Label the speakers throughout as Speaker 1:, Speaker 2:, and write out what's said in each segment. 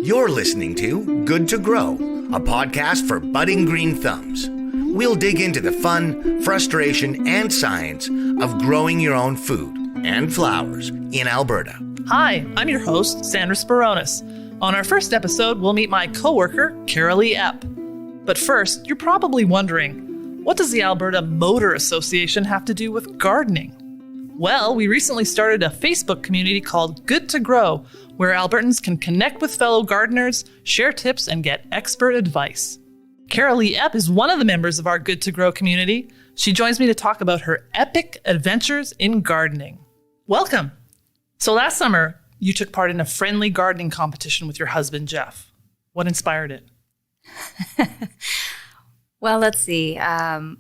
Speaker 1: You're listening to Good to Grow, a podcast for budding green thumbs. We'll dig into the fun, frustration, and science of growing your own food and flowers in Alberta.
Speaker 2: Hi, I'm your host, Sandra Spironis. On our first episode, we'll meet my coworker, CaraLee Epp. But first, you're probably wondering, what does the Alberta Motor Association have to do with gardening? Well, we recently started a Facebook community called Good to Grow, where Albertans can connect with fellow gardeners, share tips, and get expert advice. CaraLee Epp is one of the members of our Good to Grow community. She joins me to talk about her epic adventures in gardening. Welcome. So last summer, you took part in a friendly gardening competition with your husband, Jeff. What inspired it?
Speaker 3: Well, let's see. My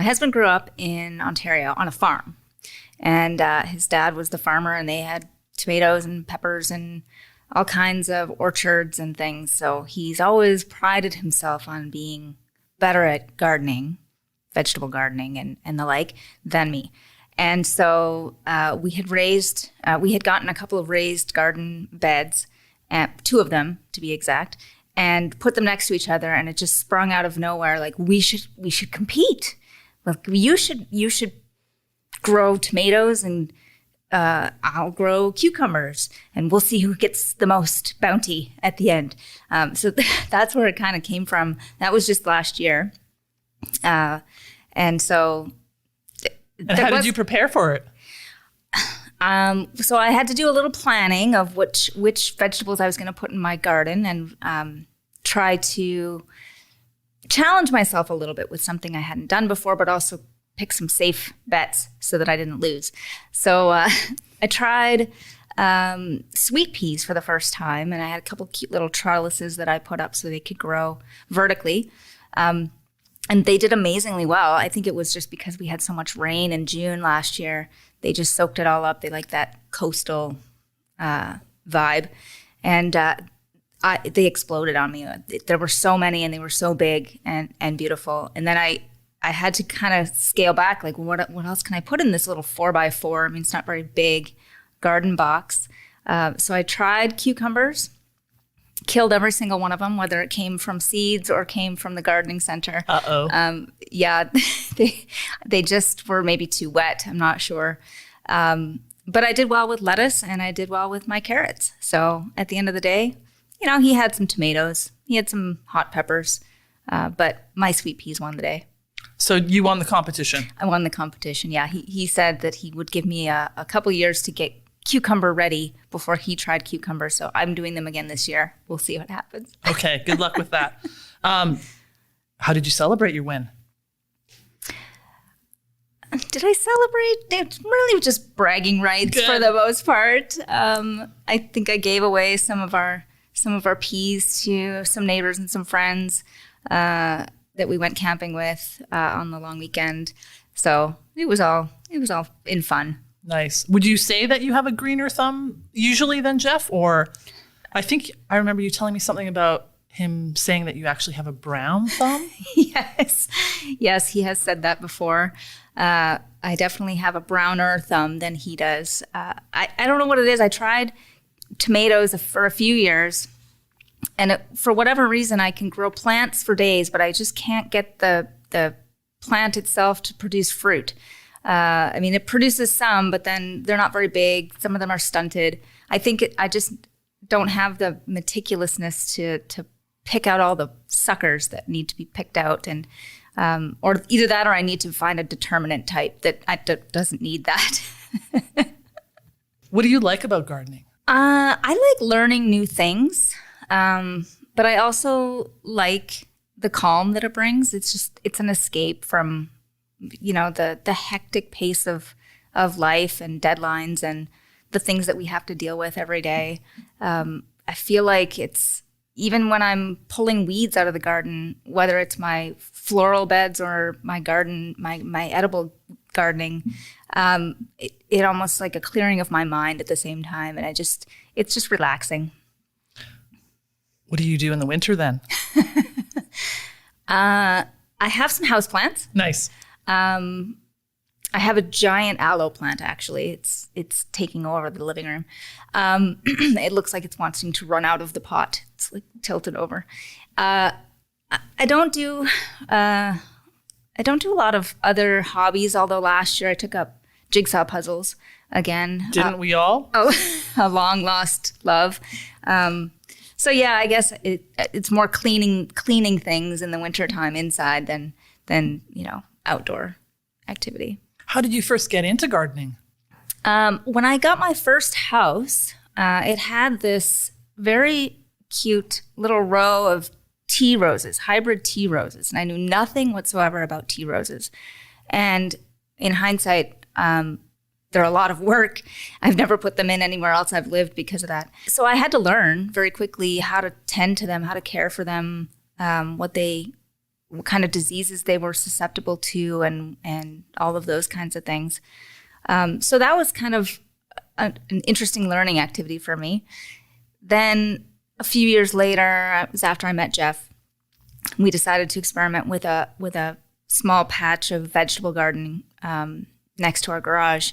Speaker 3: husband grew up in Ontario on a farm, and his dad was the farmer, and they had tomatoes and peppers and all kinds of orchards and things. So he's always prided himself on being better at gardening, vegetable gardening and the like, than me. And so we had gotten a couple of raised garden beds, 2 of them to be exact, and put them next to each other. And it just sprung out of nowhere. Like, we should compete. Like, you should grow tomatoes and I'll grow cucumbers, and we'll see who gets the most bounty at the end. So that's where it kind of came from. That was just last year. And so...
Speaker 2: And how did you prepare for it?
Speaker 3: So I had to do a little planning of which vegetables I was going to put in my garden, and try to challenge myself a little bit with something I hadn't done before, but also pick some safe bets so that I didn't lose. So I tried sweet peas for the first time, and I had a couple cute little trellises that I put up so they could grow vertically. And they did amazingly well. I think it was just because we had so much rain in June last year. They just soaked it all up. They like that coastal vibe. And they exploded on me. There were so many, and they were so big and beautiful. And then I had to kind of scale back, like, what else can I put in this little 4x4? I mean, it's not very big garden box. So I tried cucumbers, killed every single one of them, whether it came from seeds or came from the gardening center. Yeah, they just were maybe too wet. I'm not sure. But I did well with lettuce, and I did well with my carrots. So at the end of the day, he had some tomatoes, he had some hot peppers, but my sweet peas won the day.
Speaker 2: So you won the competition.
Speaker 3: I won the competition, yeah. He said that he would give me a couple years to get cucumber ready before he tried cucumber. So I'm doing them again this year. We'll see what happens.
Speaker 2: Okay, good luck with that. How did you celebrate your win?
Speaker 3: Did I celebrate? It's really just bragging rights for the most part. I think I gave away some of our peas to some neighbors and some friends that we went camping with on the long weekend. So it was all in fun.
Speaker 2: Nice. Would you say that you have a greener thumb usually than Jeff? Or I think I remember you telling me something about him saying that you actually have a brown thumb.
Speaker 3: Yes, he has said that before. I definitely have a browner thumb than he does. I don't know what it is. I tried tomatoes for a few years, and for whatever reason, I can grow plants for days, but I just can't get the plant itself to produce fruit. I mean, it produces some, but then they're not very big. Some of them are stunted. I think I just don't have the meticulousness to pick out all the suckers that need to be picked out, and or either that, or I need to find a determinant type that doesn't need that.
Speaker 2: What do you like about gardening?
Speaker 3: I like learning new things, but I also like the calm that it brings. It's an escape from the hectic pace of life and deadlines and the things that we have to deal with every day. I feel like it's, even when I'm pulling weeds out of the garden, whether it's my floral beds or my garden, my edible gardening, it almost like a clearing of my mind at the same time. And it's just relaxing.
Speaker 2: What do you do in the winter then?
Speaker 3: I have some houseplants.
Speaker 2: Nice.
Speaker 3: I have a giant aloe plant, actually. It's taking over the living room. It looks like it's wanting to run out of the pot. It's like tilted over. I don't do a lot of other hobbies, although last year I took up jigsaw puzzles again.
Speaker 2: Didn't we all?
Speaker 3: Oh, a long lost love. So yeah, I guess it's more cleaning things in the wintertime inside than outdoor activity.
Speaker 2: How did you first get into gardening?
Speaker 3: When I got my first house, it had this very cute little row of tea roses, hybrid tea roses. And I knew nothing whatsoever about tea roses. And in hindsight, they're a lot of work. I've never put them in anywhere else I've lived because of that. So I had to learn very quickly how to tend to them, how to care for them, what kind of diseases they were susceptible to, and all of those kinds of things. So that was kind of an interesting learning activity for me. Then a few years later, it was after I met Jeff, we decided to experiment with a small patch of vegetable gardening next to our garage.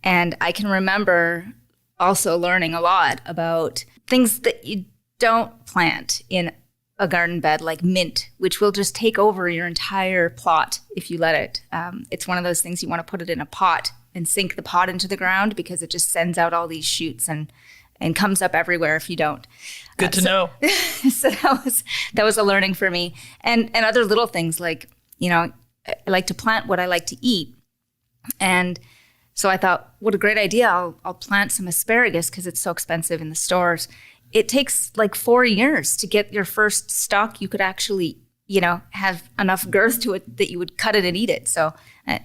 Speaker 3: And I can remember also learning a lot about things that you don't plant in a garden bed, like mint, which will just take over your entire plot if you let it. It's one of those things you want to put it in a pot and sink the pot into the ground because it just sends out all these shoots and comes up everywhere if you don't.
Speaker 2: Good to know.
Speaker 3: So that was a learning for me. And other little things like, I like to plant what I like to eat. And so I thought, what a great idea. I'll plant some asparagus because it's so expensive in the stores. It takes like 4 years to get your first stalk you could actually, have enough girth to it that you would cut it and eat it. So a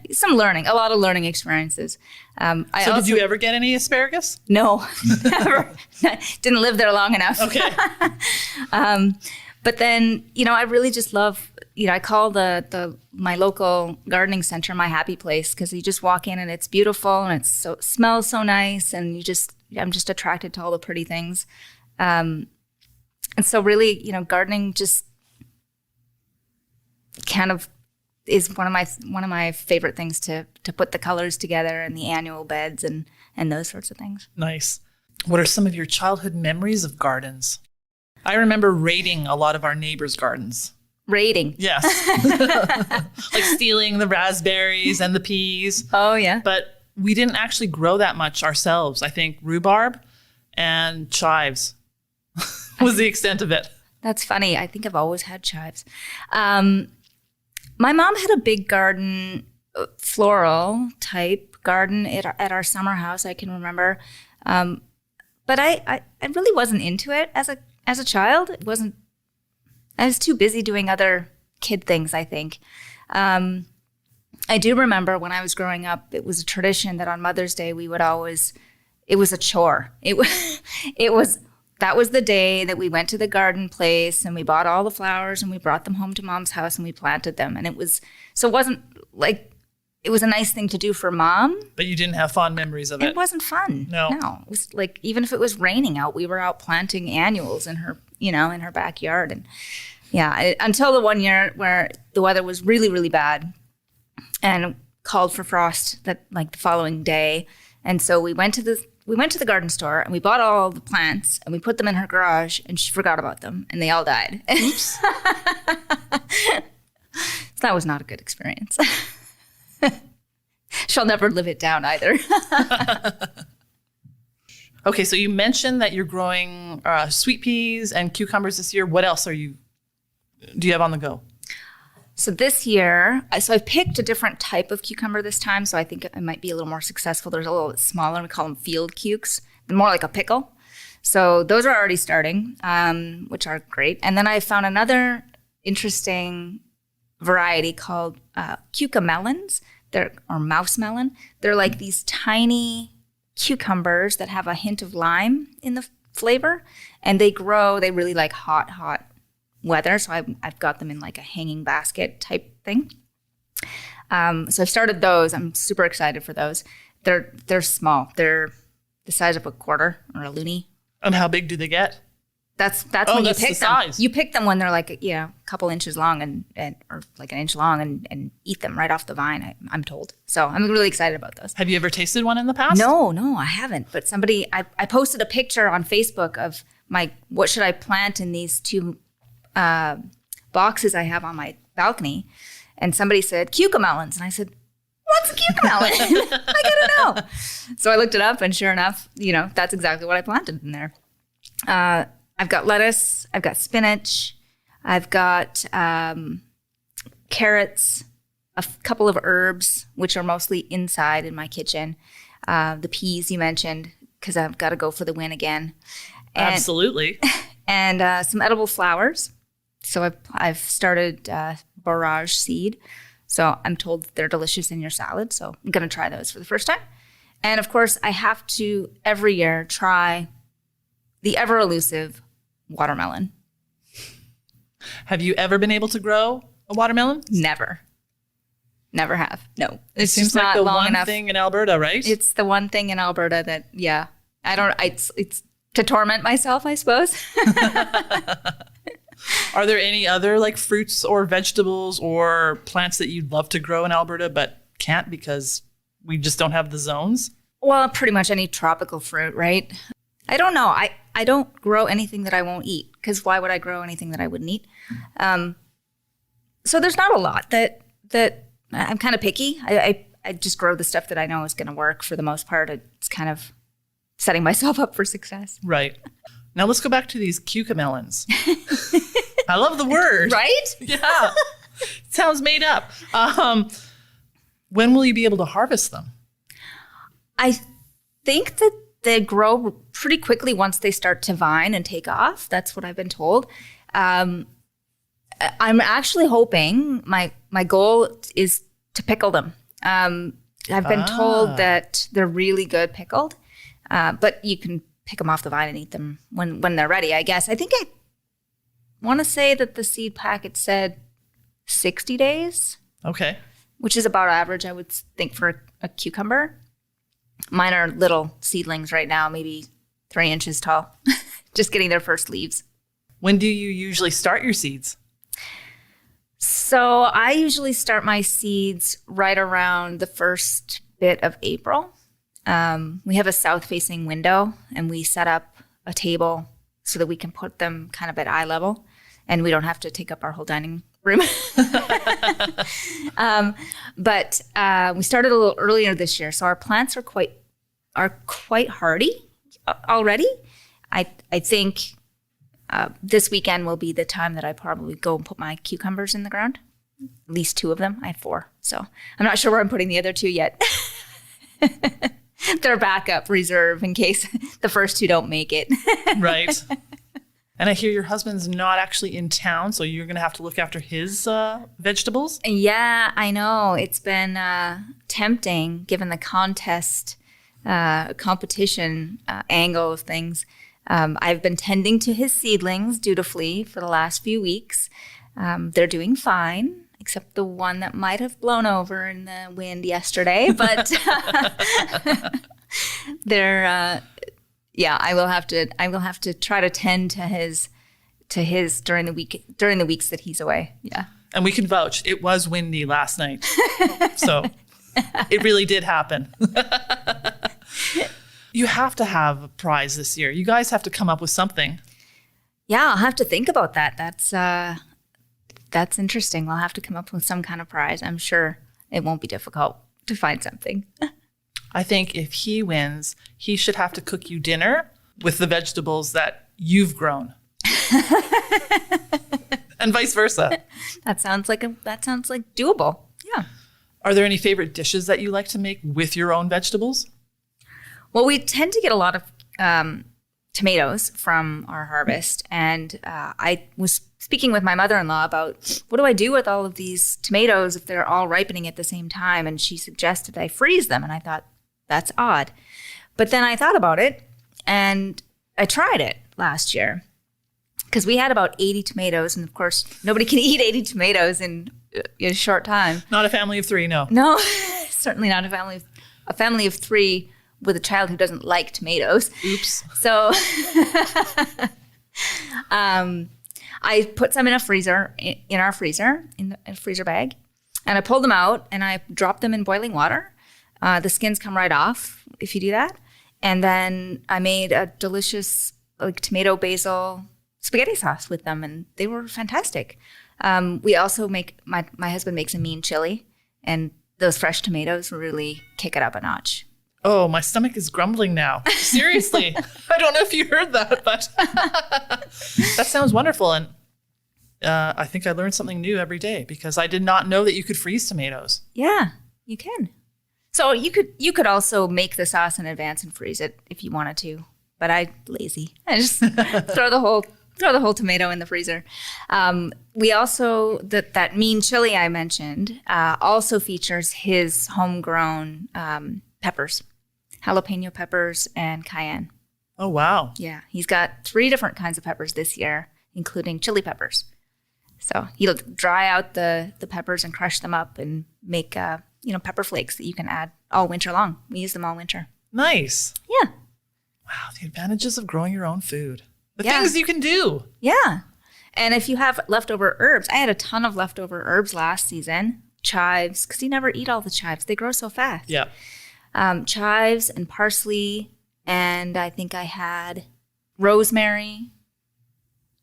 Speaker 3: lot of learning experiences.
Speaker 2: Did you ever get any asparagus?
Speaker 3: No, never. Didn't live there long enough.
Speaker 2: Okay.
Speaker 3: But then, I really just love, I call my local gardening center my happy place because you just walk in and it's beautiful and smells so nice, and I'm just attracted to all the pretty things. And so really, gardening just kind of is one of my favorite things to put the colors together and the annual beds and those sorts of things.
Speaker 2: Nice. What are some of your childhood memories of gardens? I remember raiding a lot of our neighbors' gardens.
Speaker 3: Raiding?
Speaker 2: Yes. Like stealing the raspberries and the peas.
Speaker 3: Oh, yeah.
Speaker 2: But we didn't actually grow that much ourselves. I think rhubarb and chives was the extent of it.
Speaker 3: That's funny. I think I've always had chives. My mom had a big garden, floral type garden at our summer house, I can remember. But I really wasn't into it as a child. I was too busy doing other kid things, I think. I do remember when I was growing up, it was a tradition that on Mother's Day it was a chore. That was the day that we went to the garden place and we bought all the flowers and we brought them home to Mom's house and we planted them. And it wasn't like, it was a nice thing to do for Mom.
Speaker 2: But you didn't have fond memories of it.
Speaker 3: It wasn't fun.
Speaker 2: No.
Speaker 3: It was like, even if it was raining out, we were out planting annuals in her backyard. And yeah, until the one year where the weather was really, really bad and called for frost the following day. And so we went to the garden store and we bought all the plants and we put them in her garage and she forgot about them and they all died. Oops. So that was not a good experience. She'll never live it down either.
Speaker 2: Okay, so you mentioned that you're growing sweet peas and cucumbers this year. What else do you have on the go?
Speaker 3: So this year, I picked a different type of cucumber this time, so I think it might be a little more successful. There's a little bit smaller. We call them field cukes. They're more like a pickle. So those are already starting, which are great. And then I found another interesting variety called cucamelons, or mouse melon. They're like these tiny cucumbers that have a hint of lime in the flavor, and they really like hot weather. So I've got them in like a hanging basket type thing. So I've started those. I'm super excited for those. They're small. They're the size of a quarter or a loonie.
Speaker 2: And how big do they get?
Speaker 3: That's when you
Speaker 2: that's
Speaker 3: pick
Speaker 2: the
Speaker 3: them.
Speaker 2: size.
Speaker 3: You pick them when they're like, a couple inches long and or like an inch long and eat them right off the vine, I'm told. So I'm really excited about those.
Speaker 2: Have you ever tasted one in the past?
Speaker 3: No, I haven't. But I posted a picture on Facebook of what should I plant in these 2 boxes I have on my balcony. And somebody said, cucamelons. And I said, what's a cucamelon? I gotta know. So I looked it up, and sure enough, that's exactly what I planted in there. I've got lettuce, I've got spinach, I've got carrots, a couple of herbs, which are mostly inside in my kitchen. The peas you mentioned, because I've got to go for the win again.
Speaker 2: Absolutely.
Speaker 3: And some edible flowers. So I've started borage seed. So I'm told they're delicious in your salad. So I'm going to try those for the first time. And of course, I have to every year try the ever elusive watermelon.
Speaker 2: Have you ever been able to grow a watermelon?
Speaker 3: Never have. No.
Speaker 2: It seems like the one thing in Alberta, right?
Speaker 3: It's the one thing in Alberta that, it's to torment myself, I suppose.
Speaker 2: Are there any other like fruits or vegetables or plants that you'd love to grow in Alberta but can't because we just don't have the zones?
Speaker 3: Well, pretty much any tropical fruit, right? I don't know. I don't grow anything that I won't eat, because why would I grow anything that I wouldn't eat? So there's not a lot that I'm kind of picky. I just grow the stuff that I know is going to work for the most part. It's kind of setting myself up for success.
Speaker 2: Right. Now let's go back to these cucamelons. I love the word.
Speaker 3: Right?
Speaker 2: Yeah. It sounds made up. When will you be able to harvest them?
Speaker 3: I think that they grow pretty quickly once they start to vine and take off. That's what I've been told. I'm actually hoping my goal is to pickle them. I've been told that they're really good pickled, but you can pick them off the vine and eat them when they're ready, I guess. I think I want to say that the seed packet said 60 days.
Speaker 2: Okay.
Speaker 3: Which is about average, I would think, for a cucumber. Mine are little seedlings right now, maybe 3 inches tall, just getting their first leaves.
Speaker 2: When do you usually start your seeds?
Speaker 3: So I usually start my seeds right around the first bit of April. We have a south-facing window, and we set up a table so that we can put them kind of at eye level, and we don't have to take up our whole dining room. But we started a little earlier this year, so our plants are quite hardy already. I think this weekend will be the time that I probably go and put my cucumbers in the ground. At least 2 of them. I have 4, so I'm not sure where I'm putting the other 2 yet. They're backup reserve in case the first 2 don't make it.
Speaker 2: Right. And I hear your husband's not actually in town, so you're going to have to look after his vegetables?
Speaker 3: Yeah, I know. It's been tempting given the competition angle of things. I've been tending to his seedlings dutifully for the last few weeks. They're doing fine, except the one that might have blown over in the wind yesterday. But they're, I will have to try to tend to his during the weeks that he's away. Yeah.
Speaker 2: And we can vouch, it was windy last night. So it really did happen. You have to have a prize this year. You guys have to come up with something.
Speaker 3: Yeah, I'll have to think about that. That's interesting. I'll have to come up with some kind of prize. I'm sure it won't be difficult to find something.
Speaker 2: I think if he wins, he should have to cook you dinner with the vegetables that you've grown. And vice versa.
Speaker 3: That sounds like doable. Yeah.
Speaker 2: Are there any favorite dishes that you like to make with your own vegetables?
Speaker 3: Well, we tend to get a lot of tomatoes from our harvest. And I was speaking with my mother-in-law about what do I do with all of these tomatoes if they're all ripening at the same time? And she suggested I freeze them. And I thought, that's odd. But then I thought about it, and I tried it last year because we had about 80 tomatoes. And of course, nobody can eat 80 tomatoes in a short time.
Speaker 2: Not a family of 3, no.
Speaker 3: No, certainly not a family of 3 with a child who doesn't like tomatoes.
Speaker 2: Oops.
Speaker 3: So I put some in a freezer, in our freezer, in a freezer bag, and I pulled them out and I dropped them in boiling water. The skins come right off if you do that. And then I made a delicious like tomato basil spaghetti sauce with them, and they were fantastic. We also make, my husband makes a mean chili, and those fresh tomatoes really kick it up a notch.
Speaker 2: Oh, my stomach is grumbling now. Seriously. I don't know if you heard that, but that sounds wonderful. And I think I learned something new every day because I did not know that you could freeze tomatoes.
Speaker 3: Yeah, you can. So you could also make the sauce in advance and freeze it if you wanted to, but I just throw the whole tomato in the freezer. We also, that mean chili I mentioned also features his homegrown peppers, jalapeno peppers and cayenne.
Speaker 2: Oh, wow.
Speaker 3: Yeah, he's got 3 different kinds of peppers this year, including chili peppers. So he'll dry out the peppers and crush them up and make pepper flakes that you can add all winter long. We use them all winter.
Speaker 2: Nice.
Speaker 3: Yeah.
Speaker 2: Wow, the advantages of growing your own food. The things you can do.
Speaker 3: Yeah. And if you have leftover herbs, I had a ton of leftover herbs last season. Chives, because you never eat all the chives. They grow so fast.
Speaker 2: Yeah.
Speaker 3: Chives and parsley, and I think I had rosemary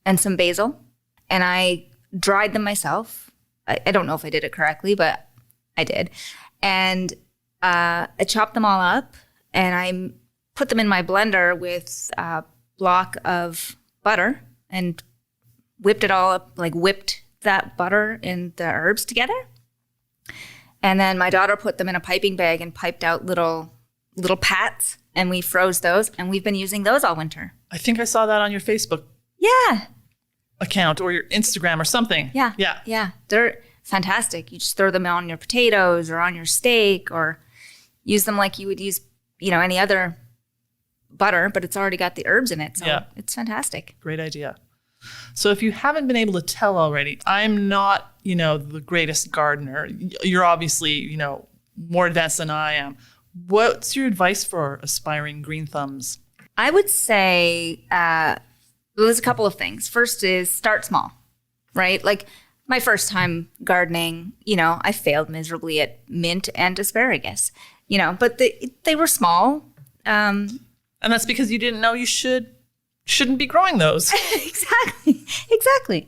Speaker 3: and some basil. And I dried them myself. I don't know if I did it correctly, but I did. And I chopped them all up, and I put them in my blender with a block of butter and whipped it all up, like whipped that butter and the herbs together. And then my daughter put them in a piping bag and piped out little pats, and we froze those, and we've been using those all winter.
Speaker 2: I think I saw that on your Facebook account or your Instagram or something.
Speaker 3: Yeah. They're fantastic. You just throw them on your potatoes or on your steak, or use them like you would use, any other butter, but it's already got the herbs in it. So it's fantastic.
Speaker 2: Great idea. So if you haven't been able to tell already, I'm not, the greatest gardener. You're obviously, more advanced than I am. What's your advice for aspiring green thumbs?
Speaker 3: I would say there's a couple of things. First is start small, right? Like my first time gardening, I failed miserably at mint and asparagus, but they were small.
Speaker 2: And that's because you didn't know you shouldn't be growing those.
Speaker 3: Exactly.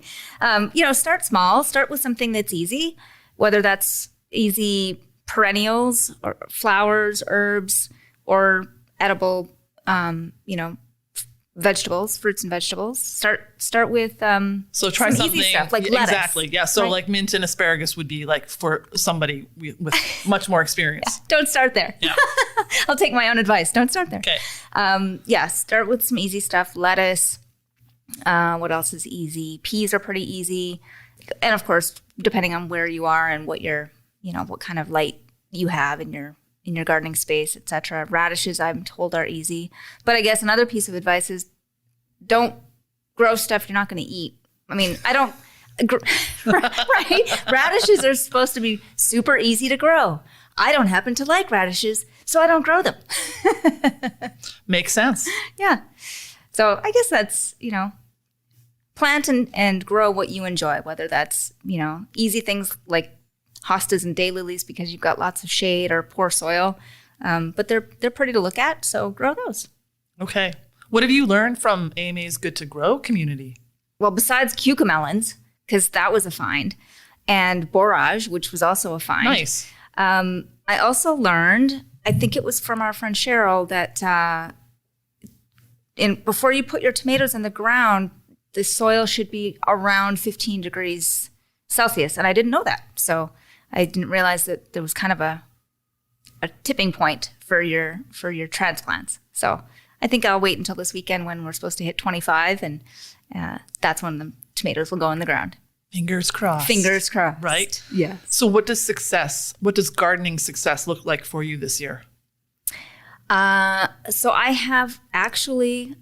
Speaker 3: Start small. Start with something that's easy, whether that's easy perennials or flowers, herbs, or edible, vegetables, fruits and vegetables. Start with
Speaker 2: so try
Speaker 3: some
Speaker 2: something
Speaker 3: easy stuff like lettuce.
Speaker 2: Exactly. Yeah. So like mint and asparagus would be like for somebody with much more experience.
Speaker 3: Yeah, don't start there.
Speaker 2: Yeah.
Speaker 3: I'll take my own advice. Don't start there.
Speaker 2: Okay.
Speaker 3: Start with some easy stuff. Lettuce. What else is easy? Peas are pretty easy. And of course, depending on where you are and what what kind of light you have in your gardening space, etc. Radishes, I'm told, are easy. But I guess another piece of advice is don't grow stuff you're not going to eat. I mean, right? Radishes are supposed to be super easy to grow. I don't happen to like radishes, so I don't grow them.
Speaker 2: Makes sense.
Speaker 3: Yeah. So I guess that's, plant and grow what you enjoy, whether that's, easy things like hostas and daylilies because you've got lots of shade or poor soil. But they're pretty to look at, so grow those.
Speaker 2: Okay. What have you learned from AMA's Good to Grow community?
Speaker 3: Well, besides cucamelons, because that was a find, and borage, which was also a find.
Speaker 2: Nice.
Speaker 3: I also learned, I think it was from our friend Sheryl, that before you put your tomatoes in the ground, the soil should be around 15 degrees Celsius. And I didn't know that. So I didn't realize that there was kind of a tipping point for your transplants. So I think I'll wait until this weekend when we're supposed to hit 25, and that's when the tomatoes will go in the ground.
Speaker 2: Fingers crossed.
Speaker 3: Fingers crossed.
Speaker 2: Right?
Speaker 3: Yeah.
Speaker 2: So what does gardening success look like for you this year?
Speaker 3: So I have actually,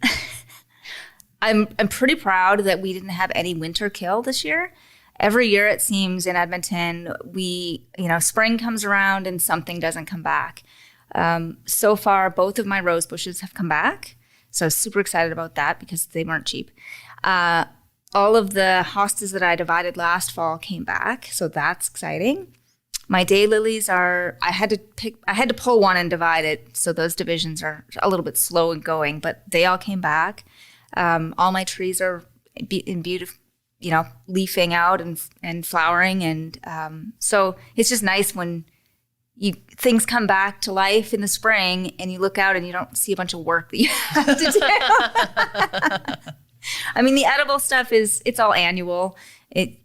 Speaker 3: I'm pretty proud that we didn't have any winter kill this year. Every year it seems in Edmonton, spring comes around and something doesn't come back. So far, both of my rose bushes have come back. So I was super excited about that because they weren't cheap. All of the hostas that I divided last fall came back, so that's exciting. My daylilies I had to pull one and divide it, so those divisions are a little bit slow in going, but they all came back. All my trees are in beautiful, leafing out and flowering, and so it's just nice when things come back to life in the spring, and you look out and you don't see a bunch of work that you have to do. I mean, the edible stuff it's all annual. I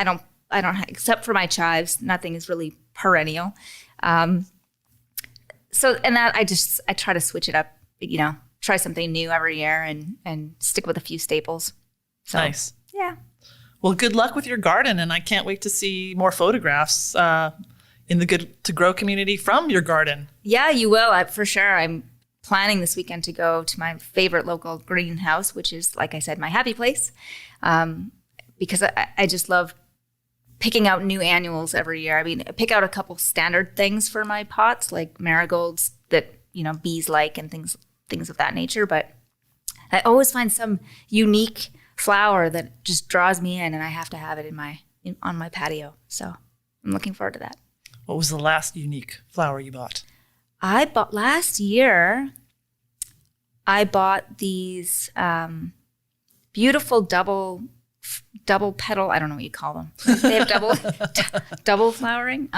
Speaker 3: don't except for my chives, nothing is really perennial. So I try to switch it up, try something new every year and stick with a few staples. So,
Speaker 2: nice.
Speaker 3: Yeah.
Speaker 2: Well, good luck with your garden, and I can't wait to see more photographs in the Good to Grow community from your garden. Yeah,
Speaker 3: you will, for sure. I'm planning this weekend to go to my favorite local greenhouse, which is, like I said, my happy place, because I just love picking out new annuals every year. I mean, I pick out a couple standard things for my pots, like marigolds that, bees like and things of that nature. But I always find some unique flower that just draws me in, and I have to have it on my patio. So I'm looking forward to that.
Speaker 2: What was the last unique flower you bought?
Speaker 3: Last year, I bought these beautiful double petal. I don't know what you call them. They have double flowering.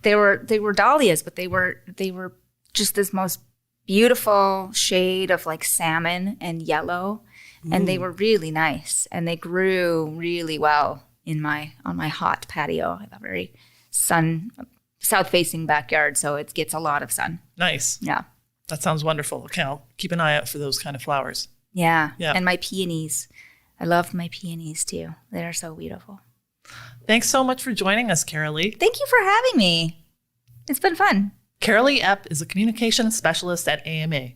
Speaker 3: They were dahlias, but they were just this most beautiful shade of like salmon and yellow, and they were really nice, and they grew really well on my hot patio. I have a very south-facing backyard, so it gets a lot of sun.
Speaker 2: Nice.
Speaker 3: Yeah.
Speaker 2: That sounds wonderful. Okay, I'll keep an eye out for those kind of flowers.
Speaker 3: Yeah. And my peonies. I love my peonies too. They're so beautiful.
Speaker 2: Thanks so much for joining us, CaraLee.
Speaker 3: Thank you for having me. It's been fun.
Speaker 2: CaraLee Epp is a communications specialist at AMA.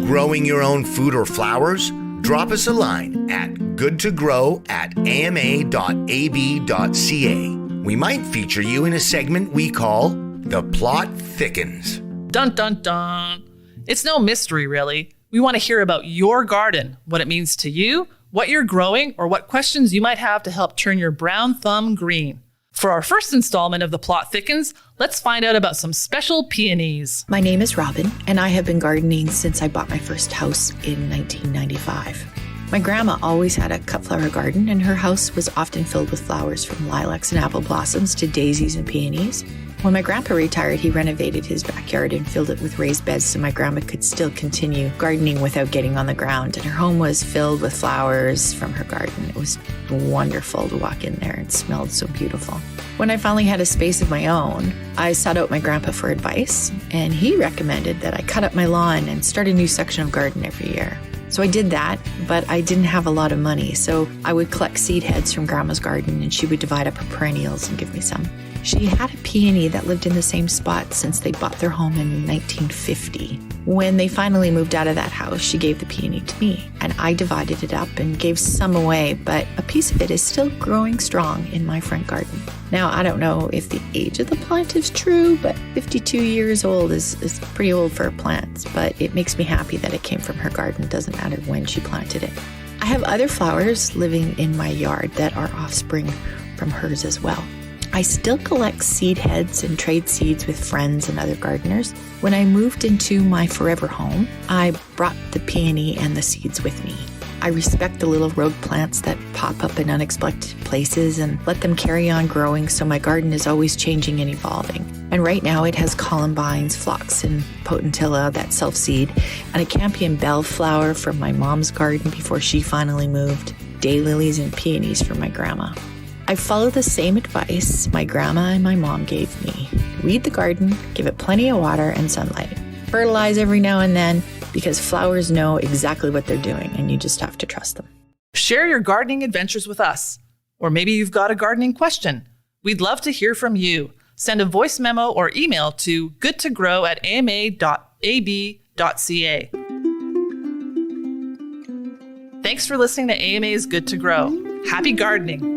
Speaker 1: Growing your own food or flowers? Drop us a line at goodtogrow@ama.ab.ca. We might feature you in a segment we call The Plot Thickens.
Speaker 2: Dun, dun, dun. It's no mystery, really. We want to hear about your garden, what it means to you, what you're growing, or what questions you might have to help turn your brown thumb green. For our first installment of The Plot Thickens, let's find out about some special peonies.
Speaker 4: My name is Robyn, and I have been gardening since I bought my first house in 1995. My grandma always had a cut flower garden, and her house was often filled with flowers from lilacs and apple blossoms to daisies and peonies. When my grandpa retired, he renovated his backyard and filled it with raised beds so my grandma could still continue gardening without getting on the ground. And her home was filled with flowers from her garden. It was wonderful to walk in there and smelled so beautiful. When I finally had a space of my own, I sought out my grandpa for advice, and he recommended that I cut up my lawn and start a new section of garden every year. So I did that, but I didn't have a lot of money, so I would collect seed heads from Grandma's garden, and she would divide up her perennials and give me some. She had a peony that lived in the same spot since they bought their home in 1950. When they finally moved out of that house, she gave the peony to me, and I divided it up and gave some away, but a piece of it is still growing strong in my front garden. Now, I don't know if the age of the plant is true, but 52 years old is pretty old for plants, but it makes me happy that it came from her garden. It doesn't matter when she planted it. I have other flowers living in my yard that are offspring from hers as well. I still collect seed heads and trade seeds with friends and other gardeners. When I moved into my forever home, I brought the peony and the seeds with me. I respect the little rogue plants that pop up in unexpected places and let them carry on growing, so my garden is always changing and evolving. And right now it has columbines, phlox, and potentilla that self-seed, and a campion bellflower from my mom's garden before she finally moved, daylilies and peonies from my grandma. I follow the same advice my grandma and my mom gave me. Weed the garden, give it plenty of water and sunlight. Fertilize every now and then, because flowers know exactly what they're doing, and you just have to trust them.
Speaker 2: Share your gardening adventures with us. Or maybe you've got a gardening question. We'd love to hear from you. Send a voice memo or email to goodtogrow@ama.ab.ca. Thanks for listening to AMA's Good to Grow. Happy gardening.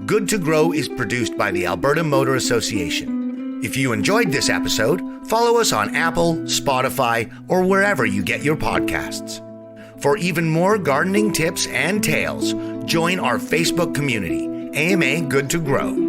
Speaker 1: Good to Grow is produced by the Alberta Motor Association. If you enjoyed this episode, follow us on Apple, Spotify, or wherever you get your podcasts. For even more gardening tips and tales, join our Facebook community, AMA Good to Grow.